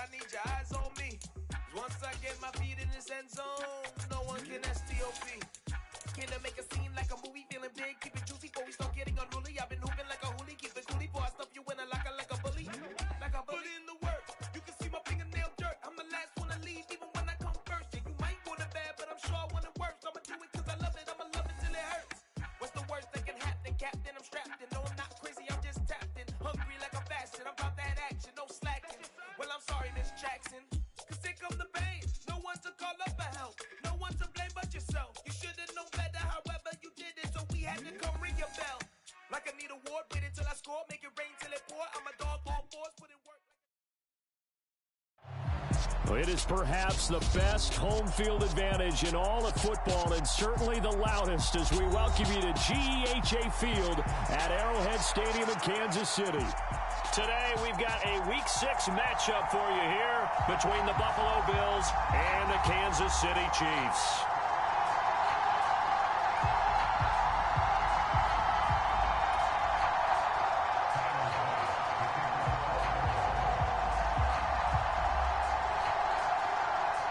I need your eyes on me. Once I get my feet in this end zone, no one can STOP. Can I make a scene like a movie, feeling big, keep it juicy before we start getting unruly. I've been hooping like a hoolie, keep it coolie before I stuff you in a locker like a bully. Like a bully. Put in the work, you can see my fingernail dirt. I'm the last one to leave, even when I come first. Yeah, you might want it bad, but I'm sure I want it worse. I'ma do it cause I love it, I'ma love it till it hurts. What's the worst that can happen, Captain? I'm strapped in, no I'm not crazy, I'm just tapped in. Hungry like a fashion, I'm about that action, no slacking. Well, I'm sorry, Miss Jackson, cause here come the pain. No one to call up for help, no one to blame but yourself. You should've known better, however you did it, so we had to come ring your bell. Like I need a ward, wait until I score, make it rain till it pour. I'm a dog, all fours, put in work. It is perhaps the best home field advantage in all of football, and certainly the loudest, as we welcome you to GEHA Field at Arrowhead Stadium in Kansas City. Today, we've got a Week 6 matchup for you here between the Buffalo Bills and the Kansas City Chiefs.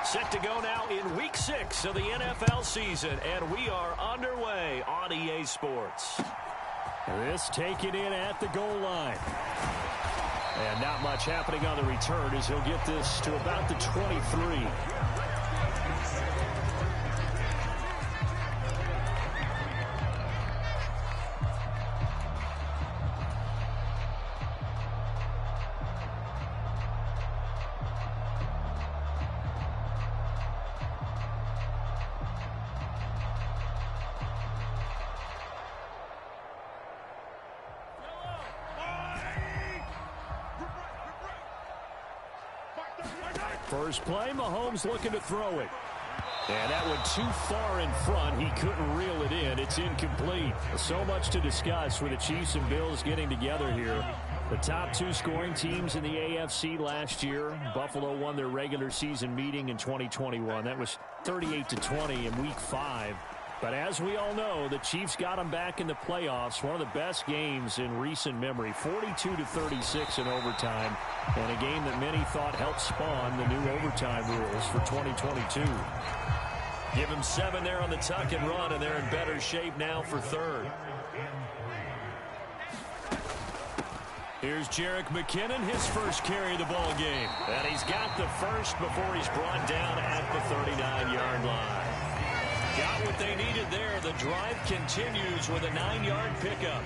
Set to go now in Week 6 of the NFL season, and we are underway on EA Sports. This taken in at the goal line. And not much happening on the return as he'll get this to about the 23. First play, Mahomes looking to throw it. And that went too far in front. He couldn't reel it in. It's incomplete. So much to discuss with the Chiefs and Bills getting together here. The top two scoring teams in the AFC last year. Buffalo won their regular season meeting in 2021. That was 38-20 in Week 5. But as we all know, the Chiefs got them back in the playoffs. One of the best games in recent memory. 42-36 in overtime. And a game that many thought helped spawn the new overtime rules for 2022. Give him 7 there on the tuck and run, and they're in better shape now for third. Here's Jerick McKinnon, his first carry of the ball game. And he's got the first before he's brought down at the 39-yard line. Got what they needed there. The drive continues with a 9-yard pickup.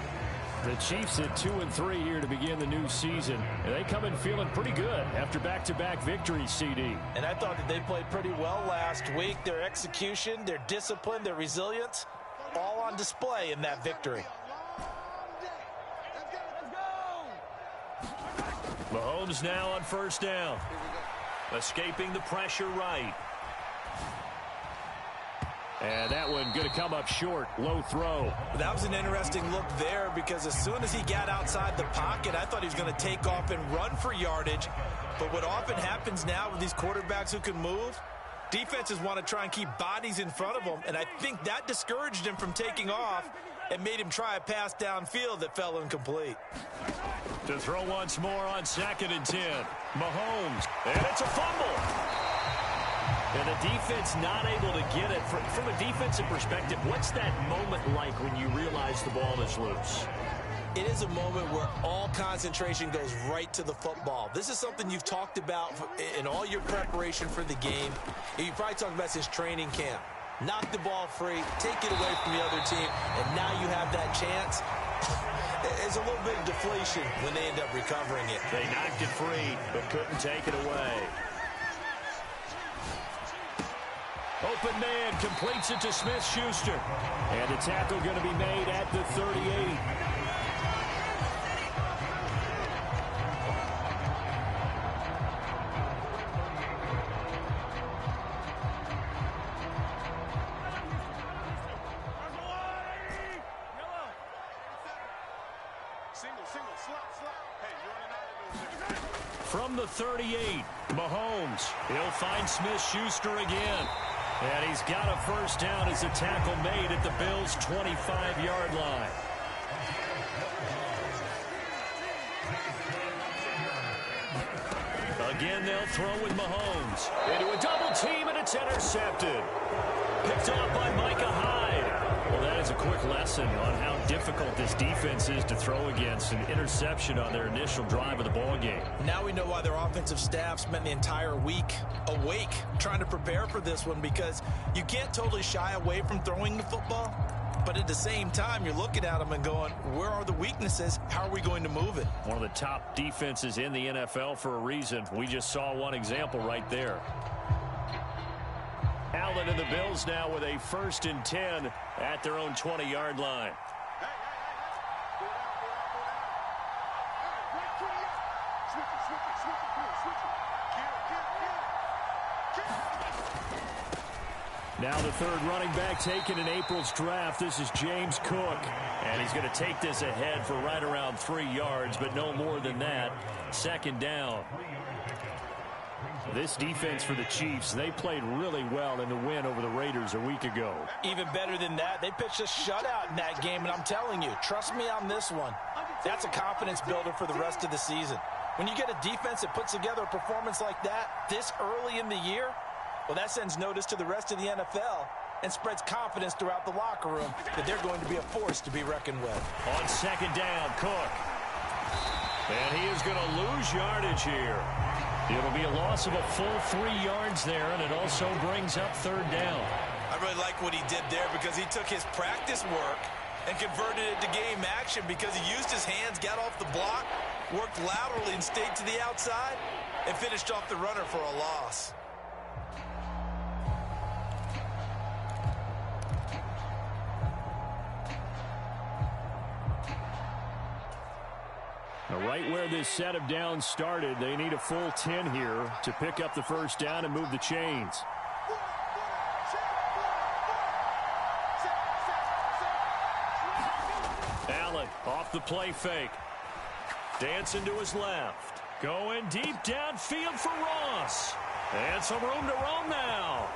The Chiefs at 2-3 here to begin the new season. And they come in feeling pretty good after back-to-back victories, CD. And I thought that they played pretty well last week. Their execution, their discipline, their resilience, all on display in that victory. Mahomes now on first down. Escaping the pressure right. And that one going to come up short. Low throw. That was an interesting look there because as soon as he got outside the pocket, I thought he was going to take off and run for yardage. But what often happens now with these quarterbacks who can move, defenses want to try and keep bodies in front of them. And I think that discouraged him from taking off and made him try a pass downfield that fell incomplete. To throw once more on 2nd and 10. Mahomes. And it's a fumble. And the defense not able to get it. From a defensive perspective, what's that moment like when you realize the ball is loose? It is a moment where all concentration goes right to the football. This is something you've talked about in all your preparation for the game. You probably talked about since training camp. Knock the ball free, take it away from the other team, and now you have that chance. There's a little bit of deflation when they end up recovering it. They knocked it free, but couldn't take it away. Open man completes it to Smith-Schuster. And the tackle going to be made at the 38. From the 38, Mahomes. He'll find Smith-Schuster again. And he's got a first down as a tackle made at the Bills' 25-yard line. Again, they'll throw with Mahomes. Into a double team, and it's intercepted. Picked off by Micah Hyde. Well, that is a quick lesson on how difficult this defense is to throw against. An interception on their initial drive of the ball game. Now we know why their offensive staff spent the entire week awake trying to prepare for this one, because you can't totally shy away from throwing the football. But at the same time, you're looking at them and going, where are the weaknesses? How are we going to move it? One of the top defenses in the NFL for a reason. We just saw one example right there. Allen and the Bills now with a 1st and 10 at their own 20-yard line. Now the third running back taken in April's draft. This is James Cook. And he's going to take this ahead for right around 3 yards, but no more than that. 2nd down. This defense for the Chiefs, they played really well in the win over the Raiders a week ago. Even better than that, they pitched a shutout in that game, and I'm telling you, trust me on this one, that's a confidence builder for the rest of the season. When you get a defense that puts together a performance like that this early in the year, well, that sends notice to the rest of the NFL and spreads confidence throughout the locker room that they're going to be a force to be reckoned with. On 2nd down, Cook. And he is going to lose yardage here. It'll be a loss of a full 3 yards there, and it also brings up 3rd down. I really like what he did there, because he took his practice work and converted it to game action, because he used his hands, got off the block, worked laterally and stayed to the outside, and finished off the runner for a loss. Right where this set of downs started, they need a full 10 here to pick up the 1st down and move the chains. Allen off the play fake. Dancing to his left. Going deep downfield for Ross. And some room to roam now.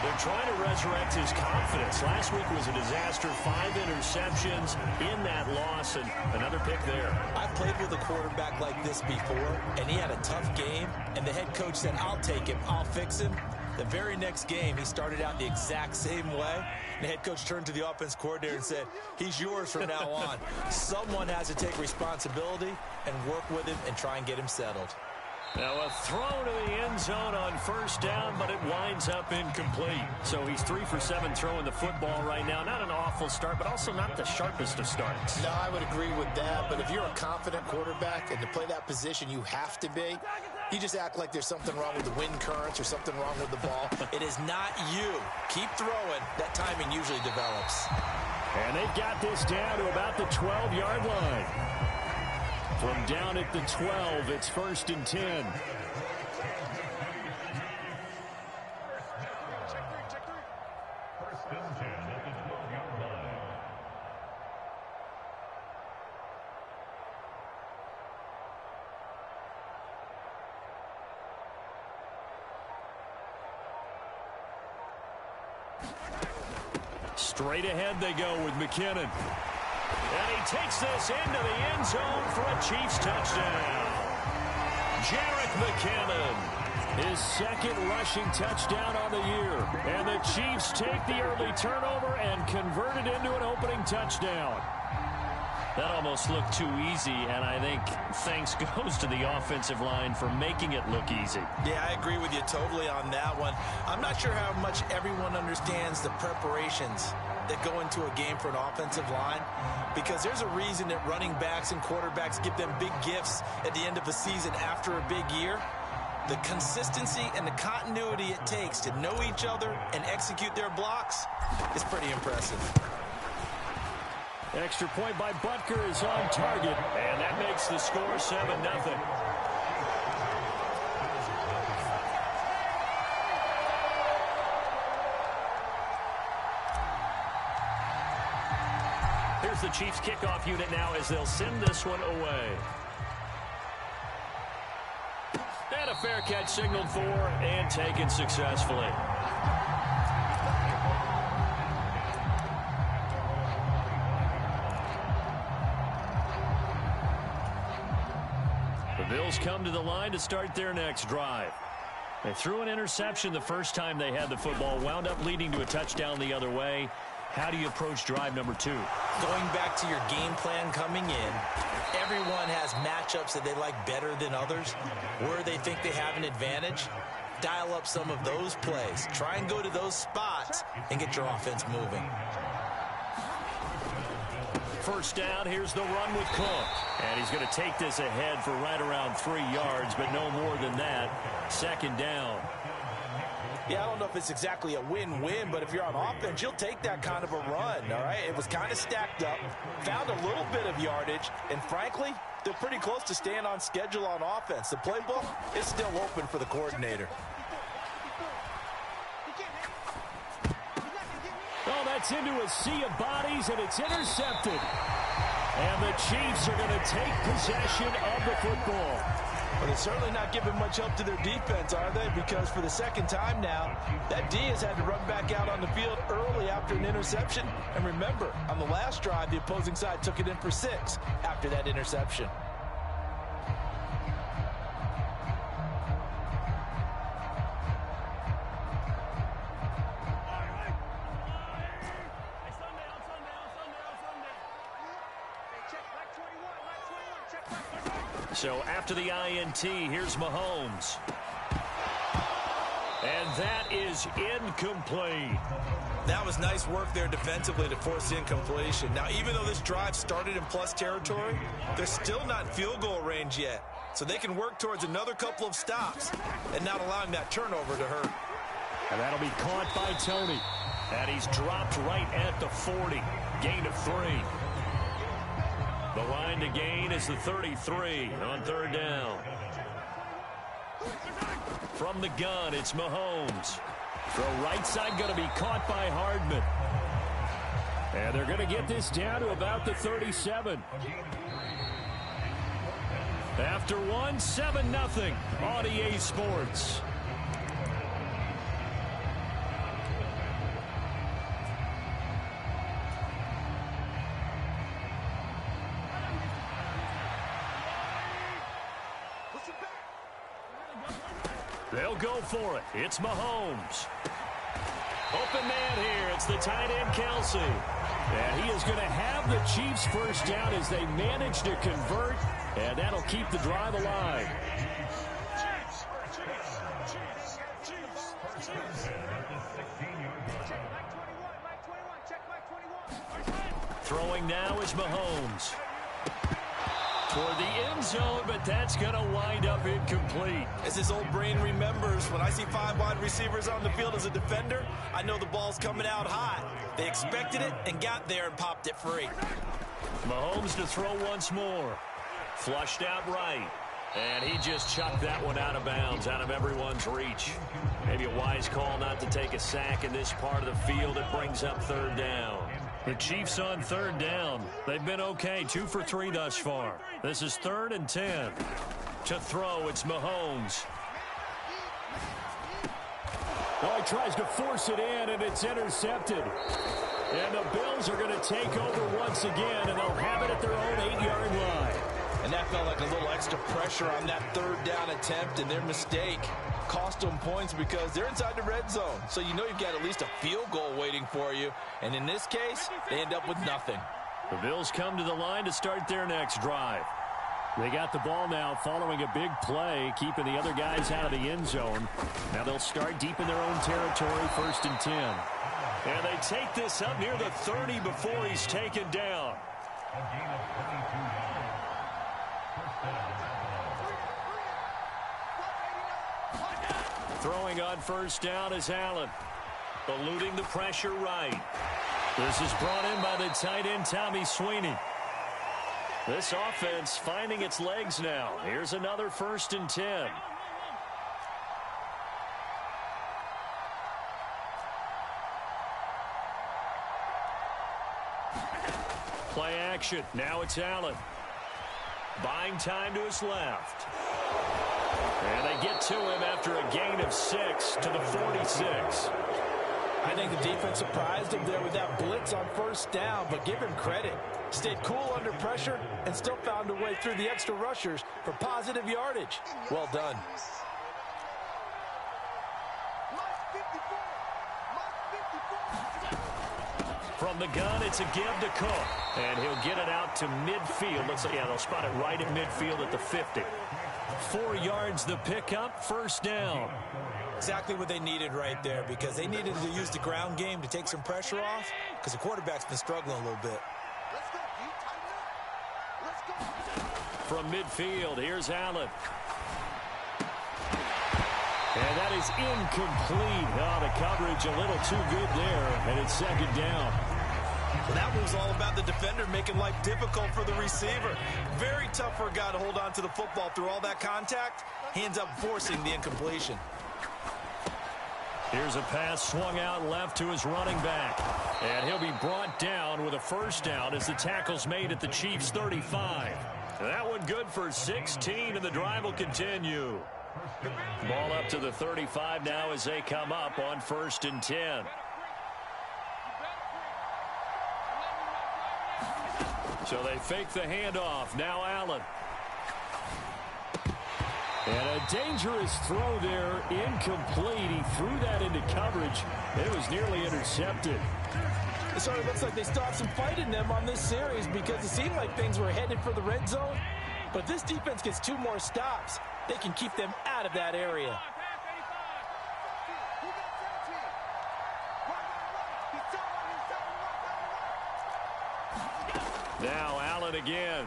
They're trying to resurrect his confidence. Last week was a disaster. 5 interceptions in that loss, and another pick there. I've played with a quarterback like this before, and he had a tough game, and the head coach said, I'll take him, I'll fix him. The very next game, he started out the exact same way. And the head coach turned to the offense coordinator and said, he's yours from now on. Someone has to take responsibility and work with him and try and get him settled. Now a throw to the end zone on 1st down, but it winds up incomplete. So he's 3 for 7 throwing the football right now. Not an awful start, but also not the sharpest of starts. No, I would agree with that. But if you're a confident quarterback and to play that position you have to be, you just act like there's something wrong with the wind currents or something wrong with the ball. It is not you. Keep throwing. That timing usually develops. And they've got this down to about the 12-yard line. From down at the 12, it's 1st and 10. Straight ahead they go with McKinnon. And he takes this into the end zone for a Chiefs touchdown. Jerick McKinnon, his 2nd rushing touchdown on the year. And the Chiefs take the early turnover and convert it into an opening touchdown. That almost looked too easy, and I think thanks goes to the offensive line for making it look easy. Yeah, I agree with you totally on that one. I'm not sure how much everyone understands the preparations that go into a game for an offensive line, because there's a reason that running backs and quarterbacks give them big gifts at the end of a season after a big year. The consistency and the continuity it takes to know each other and execute their blocks is pretty impressive. Extra point by Butker is on target, and that makes the score 7-0. Here's the Chiefs kickoff unit now as they'll send this one away. And a fair catch signaled for and taken successfully. Bills come to the line to start their next drive. They threw an interception the first time they had the football, wound up leading to a touchdown the other way. How do you approach drive number 2? Going back to your game plan coming in, everyone has matchups that they like better than others, where they think they have an advantage. Dial up some of those plays. Try and go to those spots and get your offense moving. First down, here's the run with Cook. And he's going to take this ahead for right around 3 yards, but no more than that. Second down. Yeah, I don't know if it's exactly a win-win, but if you're on offense, you'll take that kind of a run, all right? It was kind of stacked up, found a little bit of yardage, and frankly, they're pretty close to staying on schedule on offense. The playbook is still open for the coordinator. Oh, that's into a sea of bodies, and it's intercepted. And the Chiefs are going to take possession of the football. Well, they're certainly not giving much help to their defense, are they? Because for the second time now, that D has had to run back out on the field early after an interception. And remember, on the last drive, the opposing side took it in for 6 after that interception. So after the INT, here's Mahomes. And that is incomplete. That was nice work there defensively to force incompletion. Now, even though this drive started in plus territory, they're still not in field goal range yet. So they can work towards another couple of stops and not allowing that turnover to hurt. And that'll be caught by Tony. And he's dropped right at the 40. Gain of 3. The line to gain is the 33 on third down. From the gun, it's Mahomes. Throw right side going to be caught by Hardman. And they're going to get this down to about the 37. After 1, 7-0 on EA Sports. They'll go for it. It's Mahomes. Open man here. It's the tight end, Kelsey. And he is going to have the Chiefs first down as they manage to convert. And that'll keep the drive alive. Throwing now is Mahomes. Toward the end zone, but that's going to wind up incomplete. As his old brain remembers, when I see 5 wide receivers on the field as a defender, I know the ball's coming out hot. They expected it and got there and popped it free. Mahomes to throw once more. Flushed out right. And he just chucked that one out of bounds, out of everyone's reach. Maybe a wise call not to take a sack in this part of the field. It brings up third down. The Chiefs on third down. They've been okay, 2 for 3 thus far. This is 3rd and 10. To throw, it's Mahomes. Oh, he tries to force it in, and it's intercepted. And the Bills are going to take over once again, and they'll have it at their own 8-yard line. And that felt like a little extra pressure on that third down attempt, and their mistake cost them points because they're inside the red zone. So you know you've got at least a field goal waiting for you. And in this case, they end up with nothing. The Bills come to the line to start their next drive. They got the ball now following a big play, keeping the other guys out of the end zone. Now they'll start deep in their own territory, 1st and 10. And they take this up near the 30 before he's taken down. Throwing on first down is Allen. Eluding the pressure right. This is brought in by the tight end, Tommy Sweeney. This offense finding its legs now. Here's another 1st and 10. Play action. Now it's Allen. Buying time to his left. And they get to him after a gain of 6 to the 46. I think the defense surprised him there with that blitz on first down, but give him credit. Stayed cool under pressure and still found a way through the extra rushers for positive yardage. Well done. From the gun, it's a give to Cook. And he'll get it out to midfield. Looks like, yeah, they'll spot it right at midfield at the 50. 4 yards the pickup, first down. Exactly what they needed right there, because they needed to use the ground game to take some pressure off, because the quarterback's been struggling a little bit. From midfield, here's Allen. And that is incomplete. Oh, the coverage a little too good there, and it's second down. Well, that was all about the defender making life difficult for the receiver. Very tough for a guy to hold on to the football through all that contact. He ends up forcing the incompletion. Here's a pass swung out left to his running back. And he'll be brought down with a first down as the tackle's made at the Chiefs' 35. That one good for 16, and the drive will continue. Ball up to the 35 now as they come up on 1st and 10. So they fake the handoff. Now Allen. And a dangerous throw there, incomplete. He threw that into coverage. It was nearly intercepted. It sort of looks like they still have some fight in them on this series, because it seemed like things were headed for the red zone. But this defense gets 2 more stops. They can keep them out of that area. Now Allen again.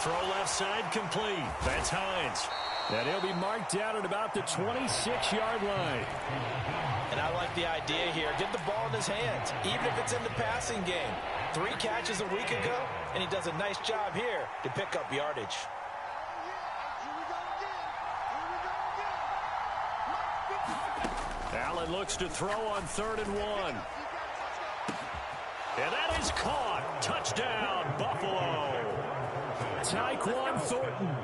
Throw left side complete. That's Hines. And he'll be marked down at about the 26-yard line. And I like the idea here. Get the ball in his hands, even if it's in the passing game. 3 catches a week ago, and he does a nice job here to pick up yardage. Allen looks to throw on 3rd and 1. And that is caught. Touchdown, Buffalo. Tyquan Thornton,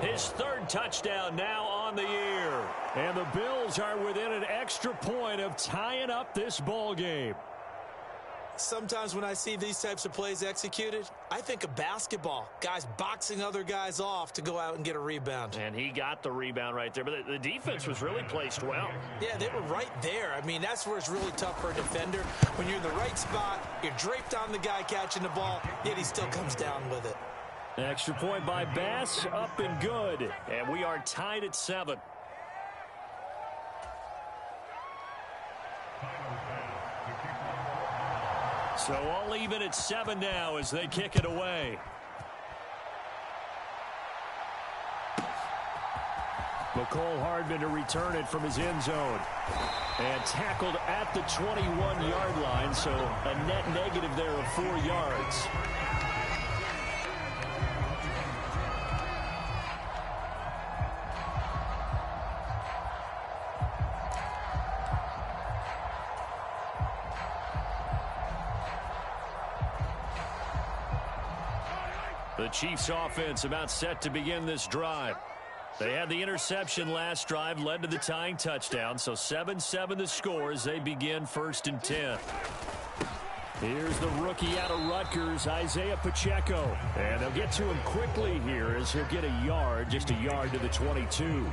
his 3rd touchdown now on the year. And the Bills are within an extra point of tying up this ball game. Sometimes when I see these types of plays executed, I think of basketball. Guys boxing other guys off to go out and get a rebound. And he got the rebound right there. But the defense was really placed well. Yeah, they were right there. I mean, that's where it's really tough for a defender. When you're in the right spot, you're draped on the guy catching the ball, yet he still comes down with it. Extra point by Bass, up and good. And we are tied at 7. So all even at 7 now as they kick it away. McCole Hardman to return it from his end zone. And tackled at the 21-yard line, so a net negative there of 4 yards. The Chiefs offense about set to begin this drive. They had the interception last drive, led to the tying touchdown, so 7-7 the score as they begin 1st and 10. Here's the rookie out of Rutgers, Isaiah Pacheco. And they'll get to him quickly here as he'll get a yard, just a yard to the 22.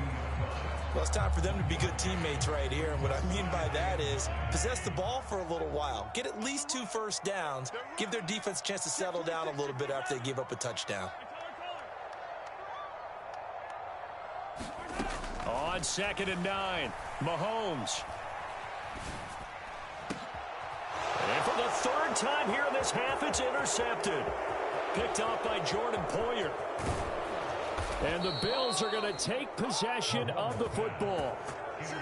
Well, it's time for them to be good teammates right here. And what I mean by that is possess the ball for a little while. Get at least 2 first downs. Give their defense a chance to settle down a little bit after they give up a touchdown. On 2nd and 9, Mahomes. And for the 3rd time here in this half, it's intercepted. Picked off by Jordan Poyer. And the Bills are going to take possession of the football.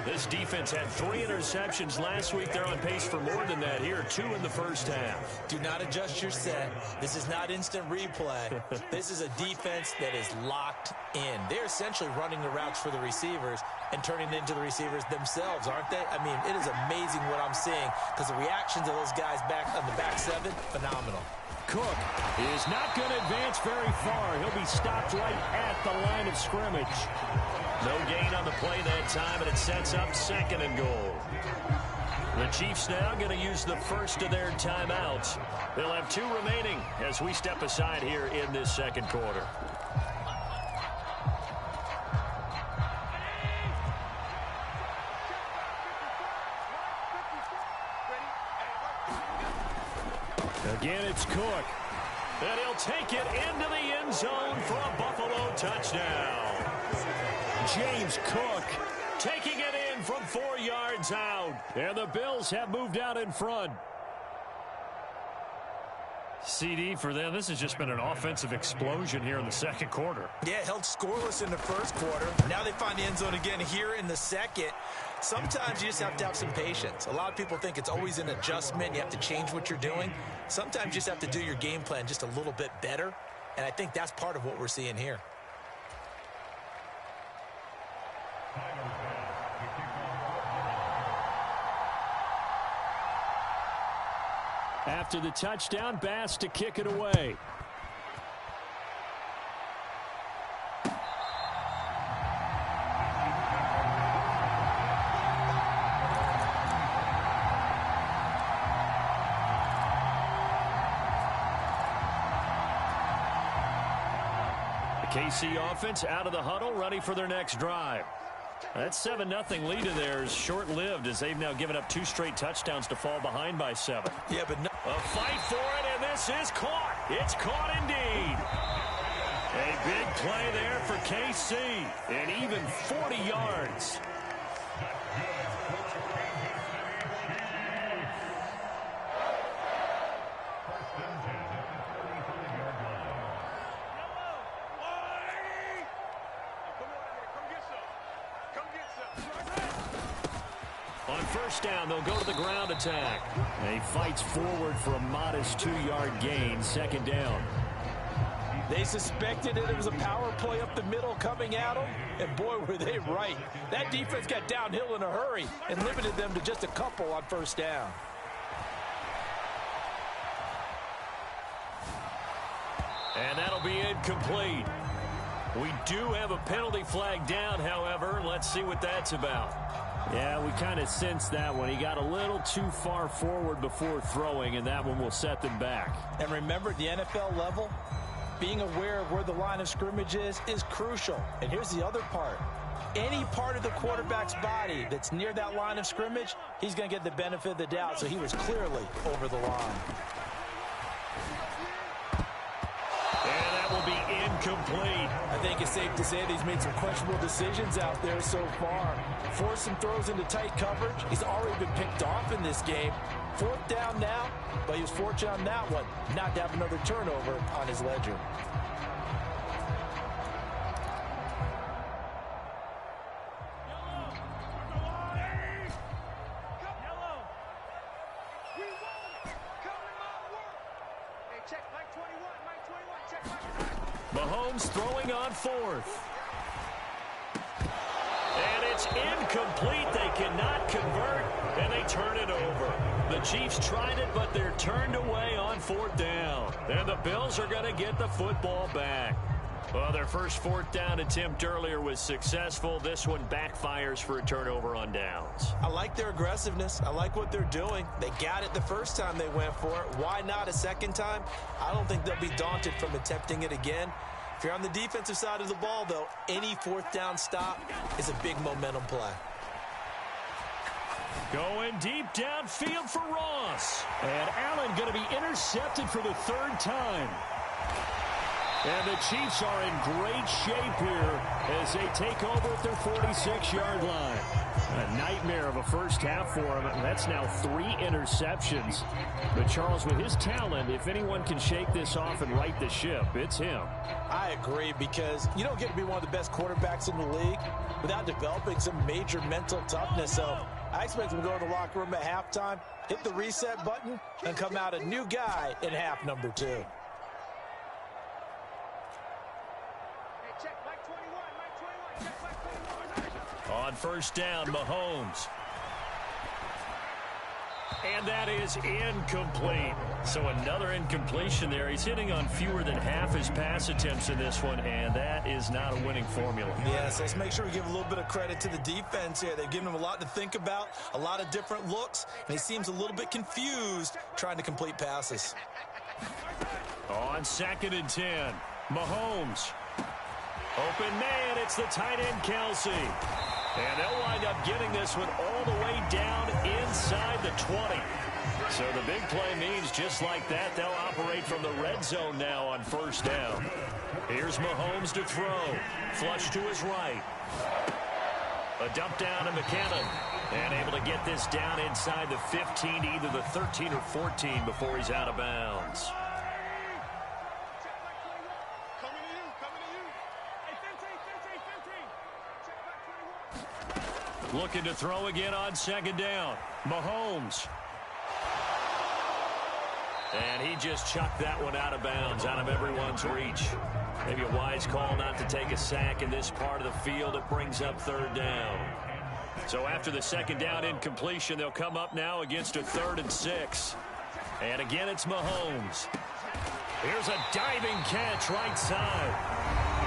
This defense had 3 interceptions last week. They're on pace for more than that here, 2 in the first half. Do not adjust your set. This is not instant replay. This is a defense that is locked in. They're essentially running the routes for the receivers and turning it into the receivers themselves, aren't they? I mean, it is amazing what I'm seeing because the reactions of those guys back on the back 7, phenomenal. Cook is not going to advance very far. He'll be stopped right at the line of scrimmage. No gain on the play that time, and it sets up 2nd and goal. The Chiefs now going to use the first of their timeouts. They'll have 2 remaining as we step aside here in this second quarter. Again, it's Cook. And he'll take it into the end zone for a Buffalo touchdown. James Cook taking it in from 4 yards out. And the Bills have moved out in front. CD, for them, this has just been an offensive explosion here in the second quarter. Yeah, held scoreless in the first quarter. Now they find the end zone again here in the second. Sometimes you just have to have some patience. A lot of people think it's always an adjustment. You have to change what you're doing. Sometimes you just have to do your game plan just a little bit better. And I think that's part of what we're seeing here. After the touchdown, Bass to kick it away. The KC offense out of the huddle, ready for their next drive. That 7-0 lead of theirs short-lived as they've now given up 2 straight touchdowns to fall behind by 7. Yeah, but no. A fight for it, and this is caught. It's caught indeed. A big play there for KC, and even 40 yards. On first down, they'll go to the ground attack. He fights forward for a modest 2-yard gain, second down. They suspected it was a power play up the middle coming at them, and boy, were they right. That defense got downhill in a hurry and limited them to just a couple on first down. And that'll be incomplete. We do have a penalty flag down, however. Let's see what that's about. Yeah, we kind of sensed that one. He got a little too far forward before throwing, and that one will set them back. And remember, at the NFL level, being aware of where the line of scrimmage is crucial. And here's the other part. Any part of the quarterback's body that's near that line of scrimmage, he's going to get the benefit of the doubt. So he was clearly over the line. And that will be incomplete. I think it's safe to say that he's made some questionable decisions out there so far. Forced some throws into tight coverage. He's already been picked off in this game. 4th down now, but he was fortunate on that one not to have another turnover on his ledger. Mahomes throwing on 4th. And it's incomplete. They cannot convert, and they turn it over. The Chiefs tried it, but they're turned away on 4th down. And the Bills are going to get the football back. Well, their first 4th down attempt earlier was successful. This one backfires for a turnover on downs. I like their aggressiveness. I like what they're doing. They got it the first time they went for it. Why not a second time? I don't think they'll be daunted from attempting it again. If you're on the defensive side of the ball, though, any 4th down stop is a big momentum play. Going deep downfield for Ross. And Allen going to be intercepted for the 3rd time. And the Chiefs are in great shape here as they take over at their 46-yard line. A nightmare of a first half for him. That's now 3 interceptions. But Charles, with his talent, if anyone can shake this off and right the ship, it's him. I agree, because you don't get to be one of the best quarterbacks in the league without developing some major mental toughness. So I expect him to go to the locker room at halftime, hit the reset button, and come out a new guy in half number 2. On first down, Mahomes. And that is incomplete. So another incompletion there. He's hitting on fewer than half his pass attempts in this one, and that is not a winning formula. Yes, let's make sure we give a little bit of credit to the defense here. They've given him a lot to think about, a lot of different looks, and he seems a little bit confused trying to complete passes. On 2nd and 10, Mahomes. Open man, it's the tight end, Kelsey. And they'll wind up getting this one all the way down inside the 20. So the big play means just like that, they'll operate from the red zone now on 1st down. Here's Mahomes to throw. Flush to his right. A dump down to McKinnon. And able to get this down inside the 15 to either the 13 or 14 before he's out of bounds. Looking to throw again on 2nd down. Mahomes. And he just chucked that one out of bounds, out of everyone's reach. Maybe a wise call not to take a sack in this part of the field. It brings up 3rd down. So after the 2nd down incompletion, they'll come up now against a 3rd and 6. And again, it's Mahomes. Here's a diving catch right side.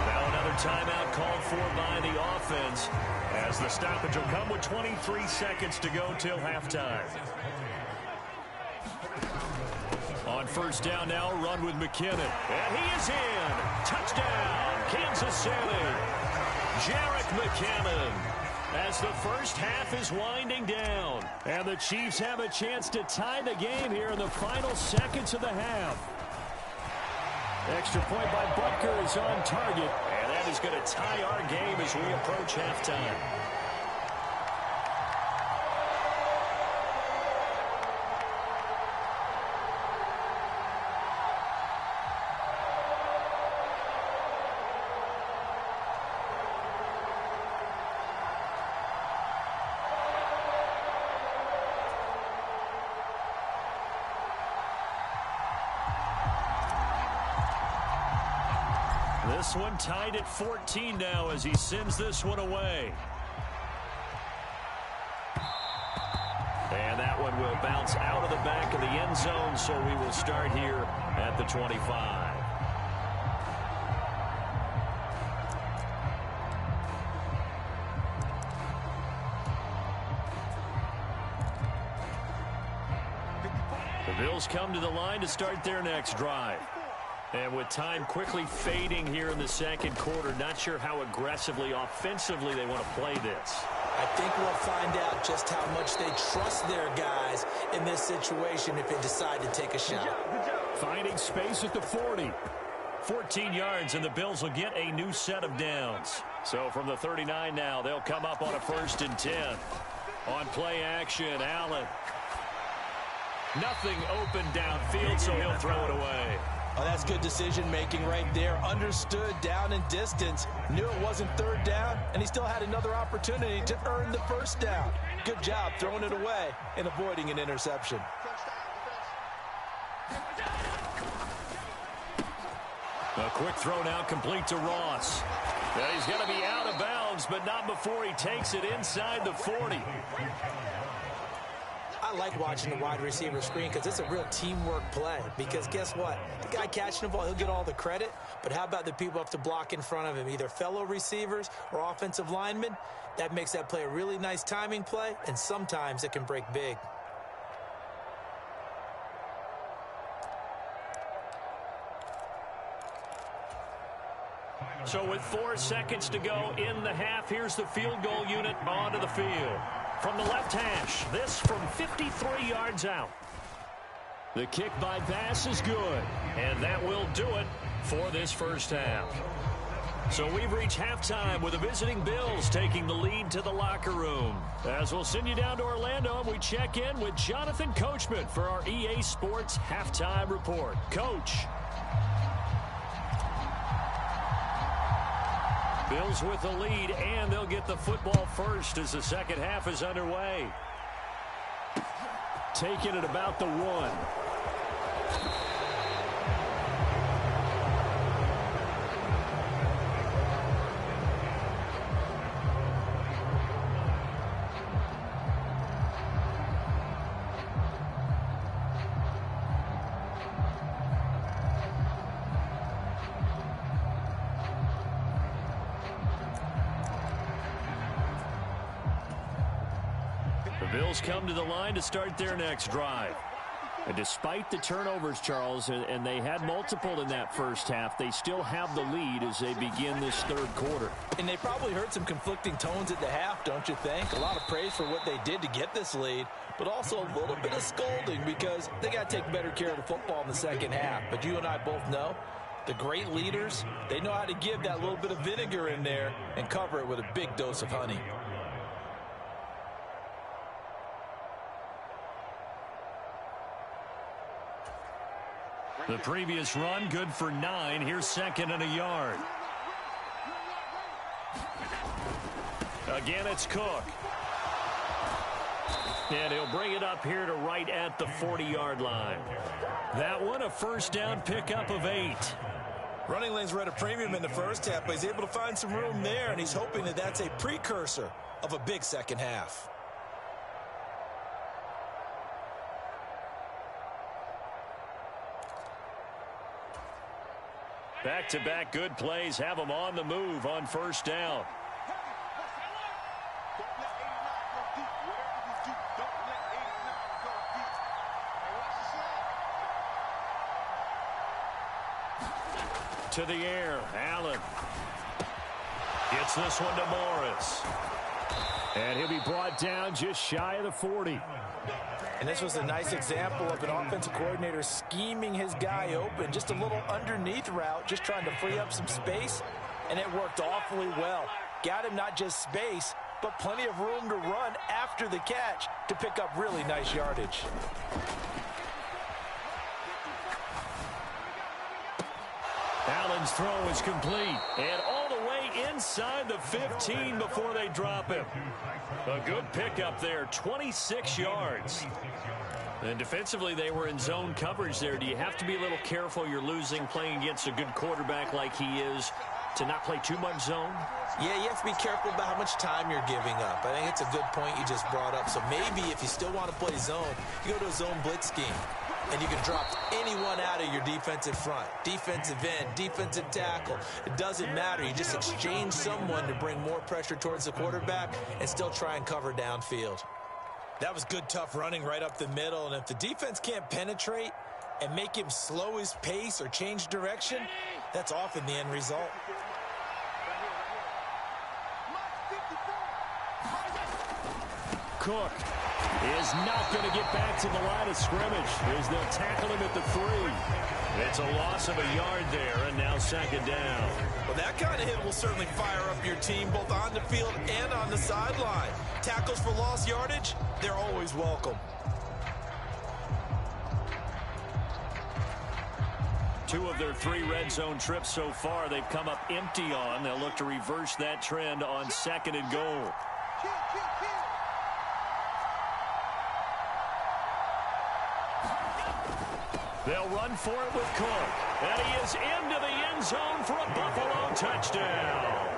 Now another timeout called for by the offense, as the stoppage will come with 23 seconds to go till halftime. On 1st down now, run with McKinnon. And he is in. Touchdown, Kansas City. Jerick McKinnon. As the first half is winding down. And the Chiefs have a chance to tie the game here in the final seconds of the half. Extra point by Butker is on target. And that is going to tie our game as we approach halftime. This one tied at 14 now as he sends this one away. And that one will bounce out of the back of the end zone, so we will start here at the 25. The Bills come to the line to start their next drive. And with time quickly fading here in the 2nd quarter, not sure how aggressively, offensively they want to play this. I think we'll find out just how much they trust their guys in this situation if they decide to take a shot. Finding space at the 40. 14 yards, and the Bills will get a new set of downs. So from the 39 now, they'll come up on a 1st and 10. On play action, Allen. Nothing open downfield, so he'll throw it away. Oh, that's good decision-making right there. Understood down and distance. Knew it wasn't 3rd down, and he still had another opportunity to earn the 1st down. Good job throwing it away and avoiding an interception. A quick throw now complete to Ross. Now he's going to be out of bounds, but not before he takes it inside the 40. I like watching the wide receiver screen because it's a real teamwork play. Because guess what? The guy catching the ball, he'll get all the credit. But how about the people who have to block in front of him, either fellow receivers or offensive linemen? That makes that play a really nice timing play, and sometimes it can break big. So with 4 seconds to go in the half, here's the field goal unit onto the field. From the left hash, this from 53 yards out. The kick by Bass is good, and that will do it for this first half. So we've reached halftime with the visiting Bills taking the lead to the locker room. As we'll send you down to Orlando, we check in with Jonathan Coachman for our EA Sports Halftime Report. Coach. Bills with the lead, and they'll get the football first as the second half is underway. Taking it about the 1. Bills come to the line to start their next drive. And despite the turnovers, Charles, and they had multiple in that first half, they still have the lead as they begin this third quarter. And they probably heard some conflicting tones at the half, don't you think? A lot of praise for what they did to get this lead, but also a little bit of scolding because they got to take better care of the football in the second half. But you and I both know the great leaders, they know how to give that little bit of vinegar in there and cover it with a big dose of honey. The previous run, good for 9. Here's second and a yard. Again, it's Cook. And he'll bring it up here to right at the 40-yard line. That one, a first down pickup of 8. Running lanes were at a premium in the first half, but he's able to find some room there, and he's hoping that that's a precursor of a big second half. Back-to-back good plays have them on the move on first down. To the air, Allen. Gets this one to Morris. And he'll be brought down just shy of the 40. And this was a nice example of an offensive coordinator scheming his guy open. Just a little underneath route, just trying to free up some space. And it worked awfully well. Got him not just space, but plenty of room to run after the catch to pick up really nice yardage. Allen's throw is complete. And all the way inside the 15 before they drop him. A good pickup there, 26 yards. And defensively, they were in zone coverage there. Do you have to be a little careful you're losing playing against a good quarterback like he is to not play too much zone? Yeah, you have to be careful about how much time you're giving up. I think it's a good point you just brought up. So maybe if you still want to play zone, you go to a zone blitz scheme. And you can drop anyone out of your defensive front. Defensive end, defensive tackle. It doesn't matter. You just exchange someone to bring more pressure towards the quarterback and still try and cover downfield. That was good, tough running right up the middle. And if the defense can't penetrate and make him slow his pace or change direction, that's often the end result. Cook is not going to get back to the line of scrimmage as they'll tackle him at the 3. It's a loss of a yard there, and now second down. Well, that kind of hit will certainly fire up your team both on the field and on the sideline. Tackles for lost yardage, they're always welcome. 2 of their 3 red zone trips so far they've come up empty on. They'll look to reverse that trend on second and goal. They'll run for it with Cook. And he is into the end zone for a Buffalo touchdown.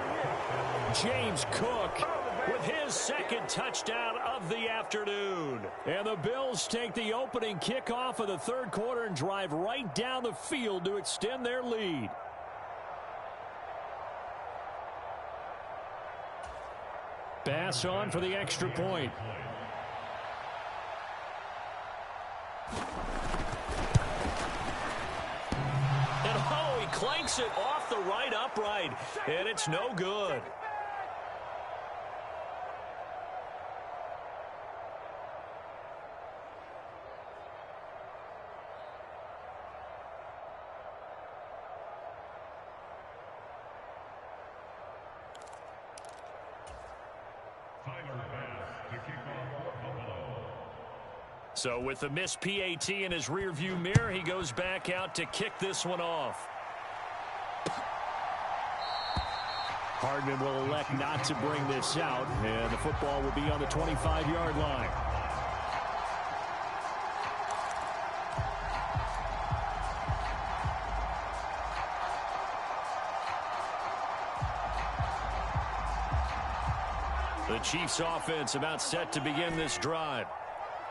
James Cook with his second touchdown of the afternoon. And the Bills take the opening kickoff of the third quarter and drive right down the field to extend their lead. Bass on for the extra point. Clanks it off the right upright, and it's no good. So with the missed PAT in his rearview mirror, he goes back out to kick this one off. Hardman will elect not to bring this out, and the football will be on the 25-yard line. The Chiefs' offense about set to begin this drive.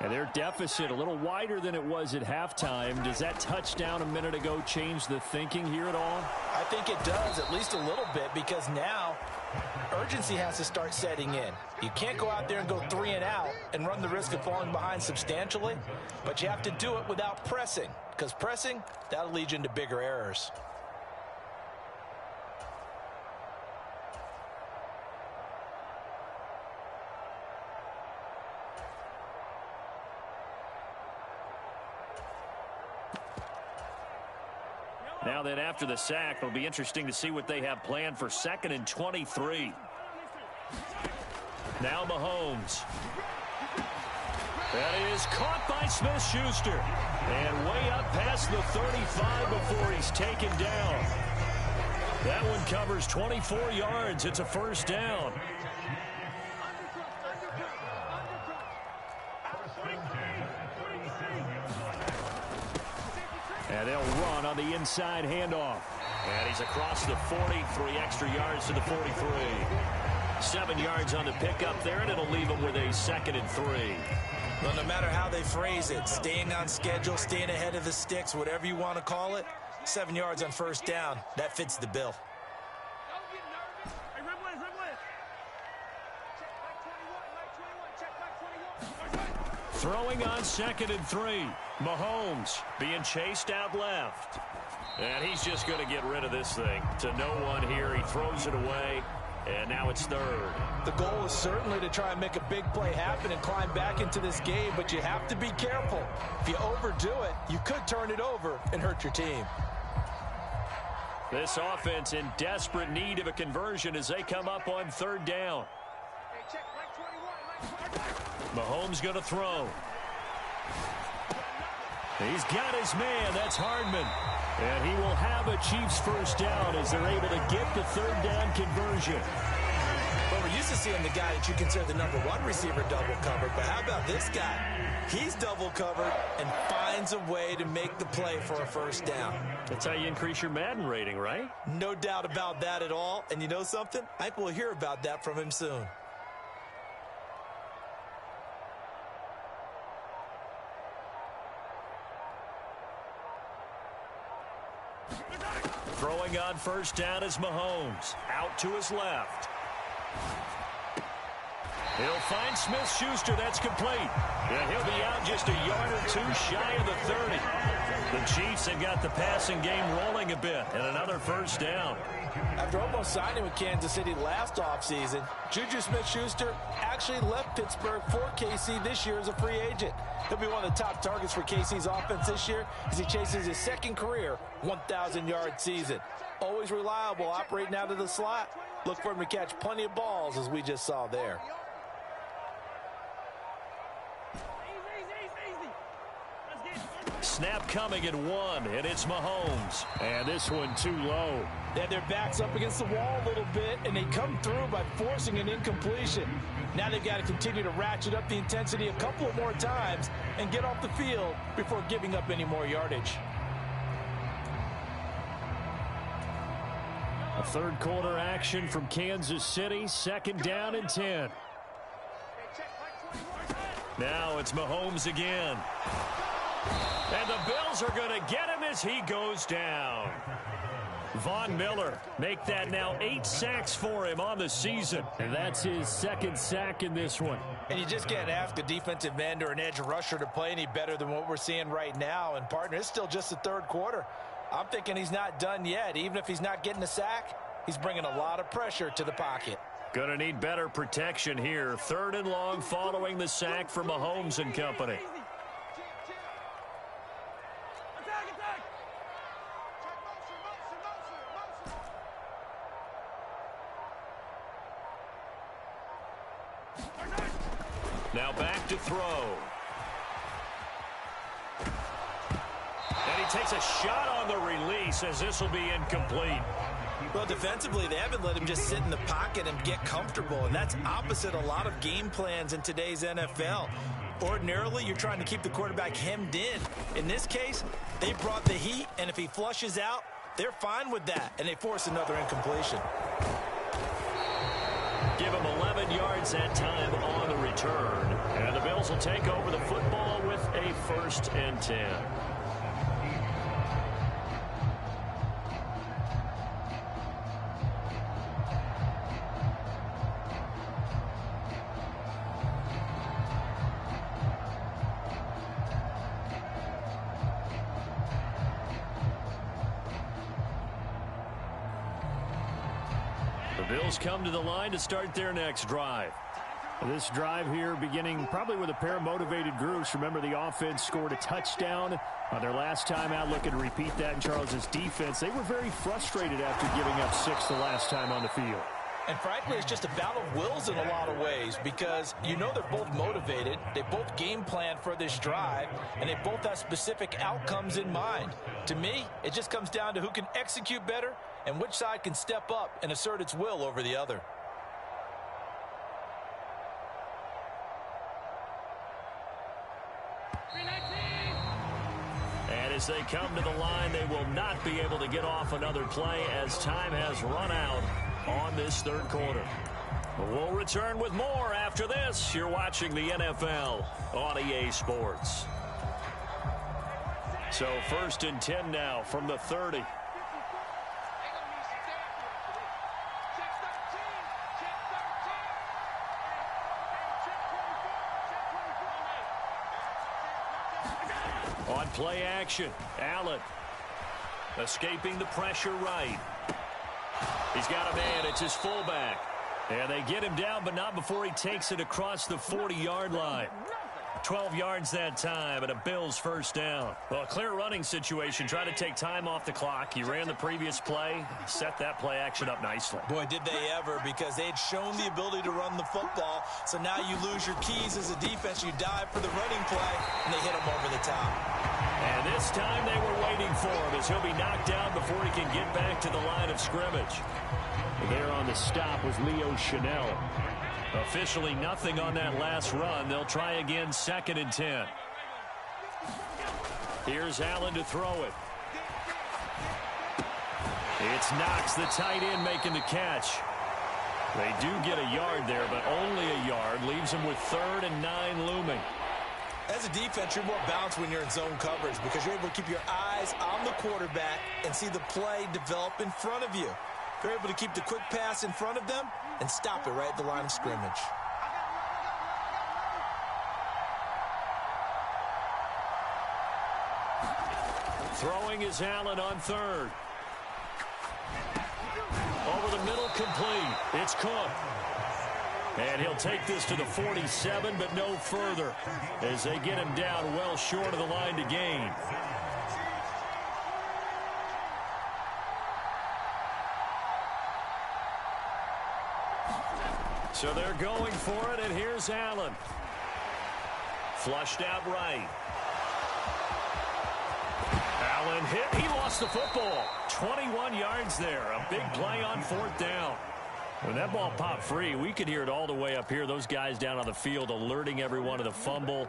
And their deficit a little wider than it was at halftime. Does that touchdown a minute ago change the thinking here at all? I think it does, at least a little bit, because now Urgency has to start setting in. You can't go out there and go 3 and out and run the risk of falling behind substantially, but you have to do it without pressing, because pressing, that'll lead you into bigger errors. Now then, after the sack, it'll be interesting to see what they have planned for 2nd and 23. Now Mahomes. That is caught by Smith-Schuster. And way up past the 35 before he's taken down. That one covers 24 yards. It's a first down. And they'll run on the inside handoff. And he's across the 40, 3 extra yards to the 43. 7 yards on the pickup there, and it'll leave them with a 2nd and 3. Well, no matter how they phrase it, staying on schedule, staying ahead of the sticks, whatever you want to call it, 7 yards on first down, that fits the bill. Throwing on 2nd and 3. Mahomes being chased out left. And he's just going to get rid of this thing to no one here. He throws it away, and now it's 3rd. The goal is certainly to try and make a big play happen and climb back into this game, but you have to be careful. If you overdo it, you could turn it over and hurt your team. This offense in desperate need of a conversion as they come up on 3rd down. Mahomes going to throw. He's got his man. That's Hardman. And he will have a Chiefs first down as they're able to get the 3rd down conversion. Well, we're used to seeing the guy that you consider the #1 receiver double covered, but how about this guy? He's double covered and finds a way to make the play for a first down. That's how you increase your Madden rating, right? No doubt about that at all. And you know something? I think we'll hear about that from him soon. Throwing on first down is Mahomes. Out to his left. He'll find Smith-Schuster. That's complete. Yeah, he'll be out just a yard or 2 shy of the 30. The Chiefs have got the passing game rolling a bit, and another first down. After almost signing with Kansas City last offseason, Juju Smith-Schuster actually left Pittsburgh for KC this year as a free agent. He'll be one of the top targets for KC's offense this year as he chases his 2nd career 1,000-yard season. Always reliable, operating out of the slot. Look for him to catch plenty of balls, as we just saw there. Snap coming at 1, and it's Mahomes. And this one too low. They had their backs up against the wall a little bit, and they come through by forcing an incompletion. Now they've got to continue to ratchet up the intensity a couple of more times and get off the field before giving up any more yardage. A 3rd quarter action from Kansas City. 2nd down and 10. Now it's Mahomes again. And the Bills are going to get him as he goes down. Von Miller make that now 8 sacks for him on the season. And that's his 2nd sack in this one. And you just can't ask a defensive end or an edge rusher to play any better than what we're seeing right now. And, partner, it's still just the 3rd quarter. I'm thinking he's not done yet. Even if he's not getting a sack, he's bringing a lot of pressure to the pocket. Going to need better protection here. 3rd and long following the sack for Mahomes and company. Now back to throw. And he takes a shot on the release as this will be incomplete. Well, defensively, they haven't let him just sit in the pocket and get comfortable, and that's opposite a lot of game plans in today's NFL. Ordinarily, you're trying to keep the quarterback hemmed in. In this case, they brought the heat, and if he flushes out, they're fine with that, and they force another incompletion. Give him 11 yards that time on the return. And the Bills will take over the football with a 1st and 10. The Bills come to the line to start their next drive. This drive here beginning probably with a pair of motivated groups. Remember, the offense scored a touchdown on their last time out. Looking to repeat that in Charles' defense. They were very frustrated after giving up 6 the last time on the field. And frankly, it's just a battle of wills in a lot of ways because you know they're both motivated. They both game plan for this drive, and they both have specific outcomes in mind. To me, it just comes down to who can execute better and which side can step up and assert its will over the other. And as they come to the line, they will not be able to get off another play as time has run out on this third quarter. We'll return with more after this. You're watching the NFL on EA Sports. So 1st and 10 now from the 30. On play action, Allen escaping the pressure right. He's got a man. It's his fullback. And they get him down, but not before he takes it across the 40-yard line. 12 yards that time and a Bills first down. Well, a clear running situation. Try to take time off the clock. He ran the previous play, set that play action up nicely. Boy, did they ever, because they had shown the ability to run the football. So now you lose your keys as a defense. You dive for the running play, and they hit him over the top. And this time they were waiting for him as he'll be knocked down before he can get back to the line of scrimmage. There on the stop was Leo Chanel. Officially nothing on that last run. They'll try again 2nd and 10. Here's Allen to throw it. It's Knox, the tight end, making the catch. They do get a yard there, but only a yard. Leaves them with 3rd and 9 looming. As a defense, you're more balanced when you're in zone coverage because you're able to keep your eyes on the quarterback and see the play develop in front of you. You're able to keep the quick pass in front of them and stop it right at the line of scrimmage. Throwing is Allen on 3rd. Over the middle, complete. It's Cook. And he'll take this to the 47, but no further as they get him down well short of the line to gain. So they're going for it, and here's Allen. Flushed out right. Allen hit. He lost the football. 21 yards there. A big play on 4th down. When that ball popped free, we could hear it all the way up here. Those guys down on the field alerting everyone of the fumble.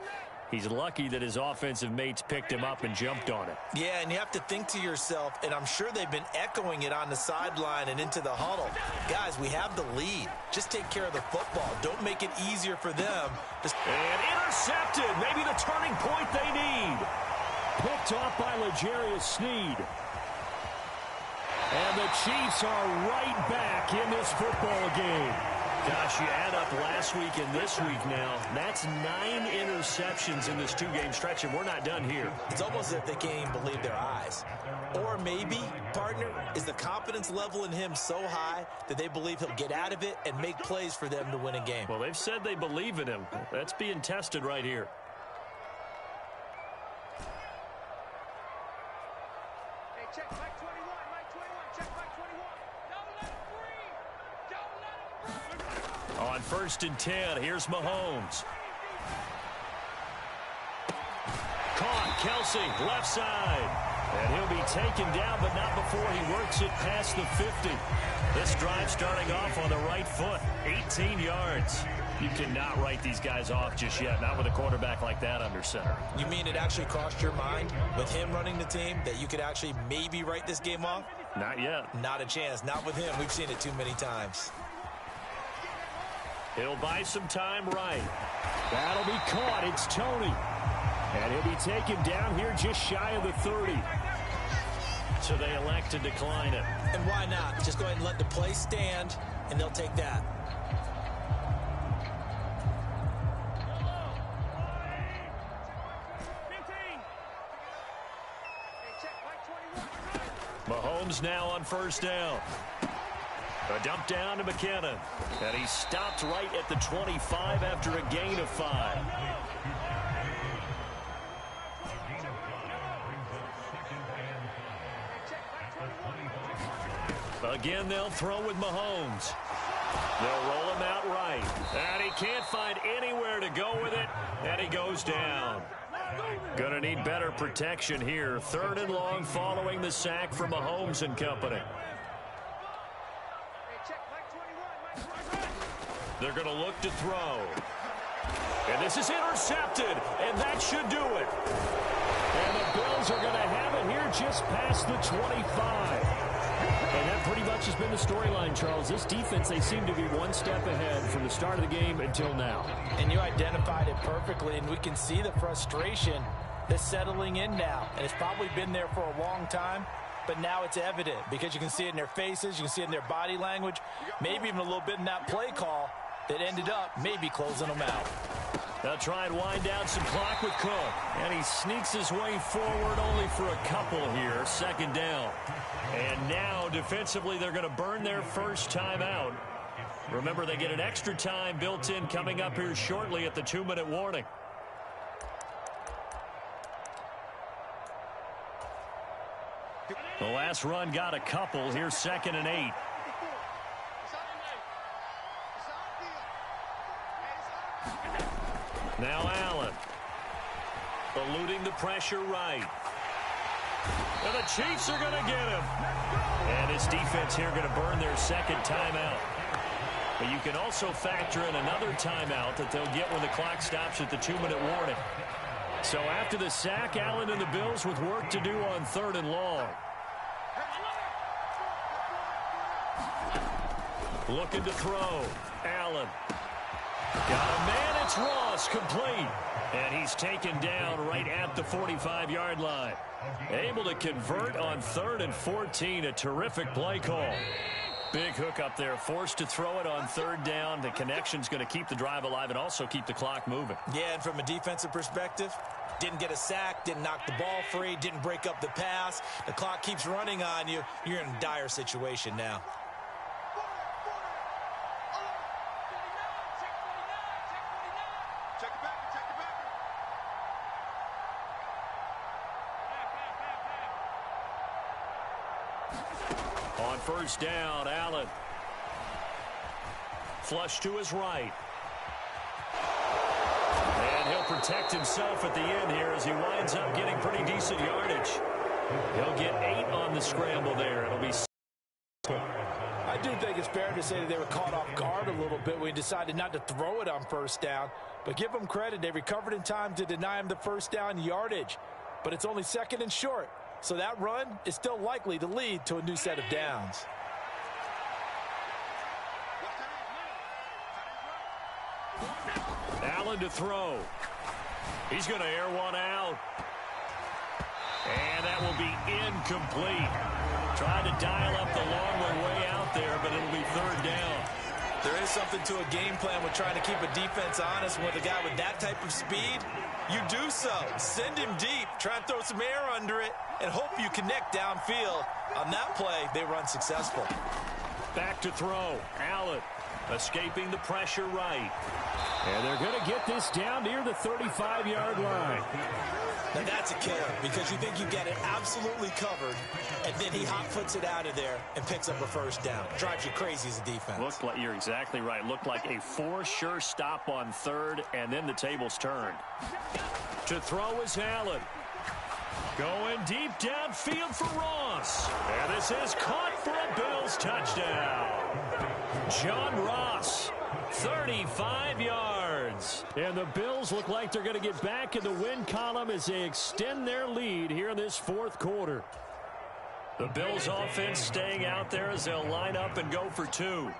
He's lucky that his offensive mates picked him up and jumped on it. Yeah, and you have to think to yourself, and I'm sure they've been echoing it on the sideline and into the huddle. Guys, we have the lead. Just take care of the football. Don't make it easier for them. And intercepted. Maybe the turning point they need. Picked off by L'Jarius Sneed. And the Chiefs are right back in this football game. Gosh, you add up last week and this week now. That's 9 interceptions in this 2-game stretch, and we're not done here. It's almost as if they can't even believe their eyes. Or maybe, partner, is the confidence level in him so high that they believe he'll get out of it and make plays for them to win a game. Well, they've said they believe in him. That's being tested right here. Hey, check Mike 21, Mike 21, check Mike 21. Don't let him breathe. Don't let him breathe. On 1st and 10, here's Mahomes. Caught, Kelsey, left side. And he'll be taken down, but not before he works it past the 50. This drive starting off on the right foot, 18 yards. You cannot write these guys off just yet, not with a quarterback like that under center. You mean it actually crossed your mind with him running the team that you could actually maybe write this game off? Not yet. Not a chance. Not with him. We've seen it too many times. He'll buy some time right. That'll be caught. It's Tony. And he'll be taken down here just shy of the 30. So they elect to decline it. And why not? Just go ahead and let the play stand, and they'll take that. Mahomes now on 1st down. A dump down to McKinnon. And he stopped right at the 25 after a gain of 5. Again, they'll throw with Mahomes. They'll roll him out right. And he can't find anywhere to go with it. And he goes down. Gonna need better protection here. 3rd and long following the sack from Mahomes and company. They're going to look to throw. And this is intercepted. And that should do it. And the Bills are going to have it here just past the 25. And that pretty much has been the storyline, Charles. This defense, they seem to be one step ahead from the start of the game until now. And you identified it perfectly, and we can see the frustration that's settling in now. And it's probably been there for a long time, but now it's evident because you can see it in their faces, you can see it in their body language, maybe even a little bit in that play call that ended up maybe closing them out. They'll try and wind down some clock with Cook. And he sneaks his way forward only for a couple here. 2nd down. And now, defensively, they're going to burn their first timeout. Remember, they get an extra time built in coming up here shortly at the 2-minute warning. The last run got a couple. Here's 2nd and 8. Now Allen. Eluding the pressure right. And the Chiefs are going to get him. And his defense here going to burn their 2nd timeout. But you can also factor in another timeout that they'll get when the clock stops at the 2-minute warning. So after the sack, Allen and the Bills with work to do on 3rd and long. Looking to throw. Allen. Got a man. It's Ross, complete. And he's taken down right at the 45-yard line. Able to convert on 3rd and 14. A terrific play call. Big hook up there. Forced to throw it on 3rd down. The connection's going to keep the drive alive and also keep the clock moving. Yeah, and from a defensive perspective, didn't get a sack, didn't knock the ball free, didn't break up the pass. The clock keeps running on you. You're in a dire situation now. On 1st down, Allen. Flush to his right. And he'll protect himself at the end here as he winds up getting pretty decent yardage. He'll get 8 on the scramble there. It'll be... I do think it's fair to say that they were caught off guard a little bit when he decided not to throw it on 1st down. But give them credit. They recovered in time to deny him the 1st down yardage. But it's only 2nd and short. So that run is still likely to lead to a new set of downs. Allen to throw. He's going to air one out. And that will be incomplete. Tried to dial up the long one way out there, but it'll be 3rd down. There is something to a game plan with trying to keep a defense honest. With a guy with that type of speed, you do so. Send him deep. Try and throw some air under it and hope you connect downfield. On that play, they run successful. Back to throw. Allen escaping the pressure right. And they're going to get this down near the 35-yard line. Now that's a killer because you think you get it absolutely covered, and then he hot-foots it out of there and picks up a 1st down. Drives you crazy as a defense. Looked like, you're exactly right. Looked like a 4 sure stop on 3rd, and then the tables turned. To throw is Allen. Going deep downfield for Ross. And this is caught for a Bills touchdown. John Ross, 35 yards. And the Bills look like they're going to get back in the win column as they extend their lead here in this 4th quarter. The Bills offense staying out there as they'll line up and go for 2.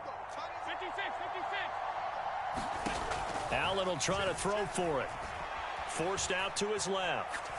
Allen will try to throw for it. Forced out to his left.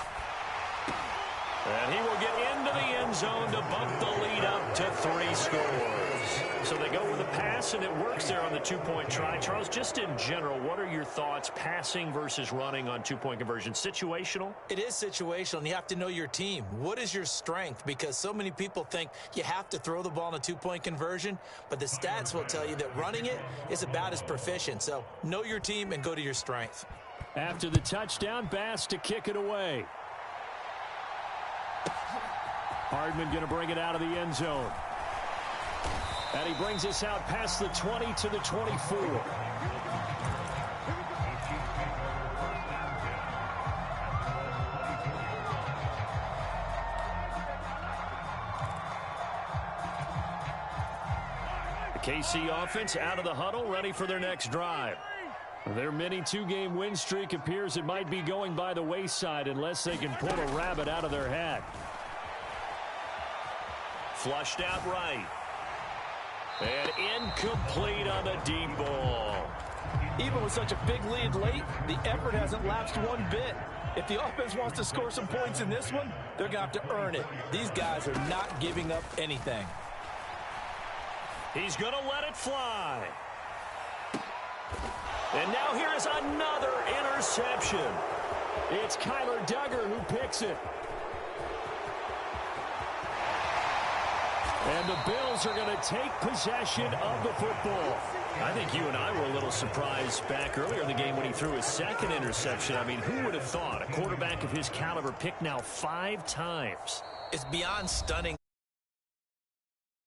And he will get into the end zone to bump the lead up to 3 scores. So they go with a pass, and it works there on the two-point try. Charles, just in general, what are your thoughts passing versus running on two-point conversion? Situational? It is situational, and you have to know your team. What is your strength? Because so many people think you have to throw the ball in a two-point conversion, but the stats will tell you that running it is about as proficient. So know your team and go to your strength. After the touchdown, Bass to kick it away. Hardman going to bring it out of the end zone. And he brings us out past the 20 to the 24. The KC offense out of the huddle, ready for their next drive. Their mini two-game win streak appears it might be going by the wayside unless they can pull a rabbit out of their hat. Flushed out right. And incomplete on the deep ball. Even with such a big lead late, the effort hasn't lapsed one bit. If the offense wants to score some points in this one, they're going to have to earn it. These guys are not giving up anything. He's going to let it fly. And now here is another interception. It's Kyler Duggar who picks it. And the Bills are going to take possession of the football. I think you and I were a little surprised back earlier in the game when he threw his second interception. I mean, who would have thought a quarterback of his caliber picked now 5 times? It's beyond stunning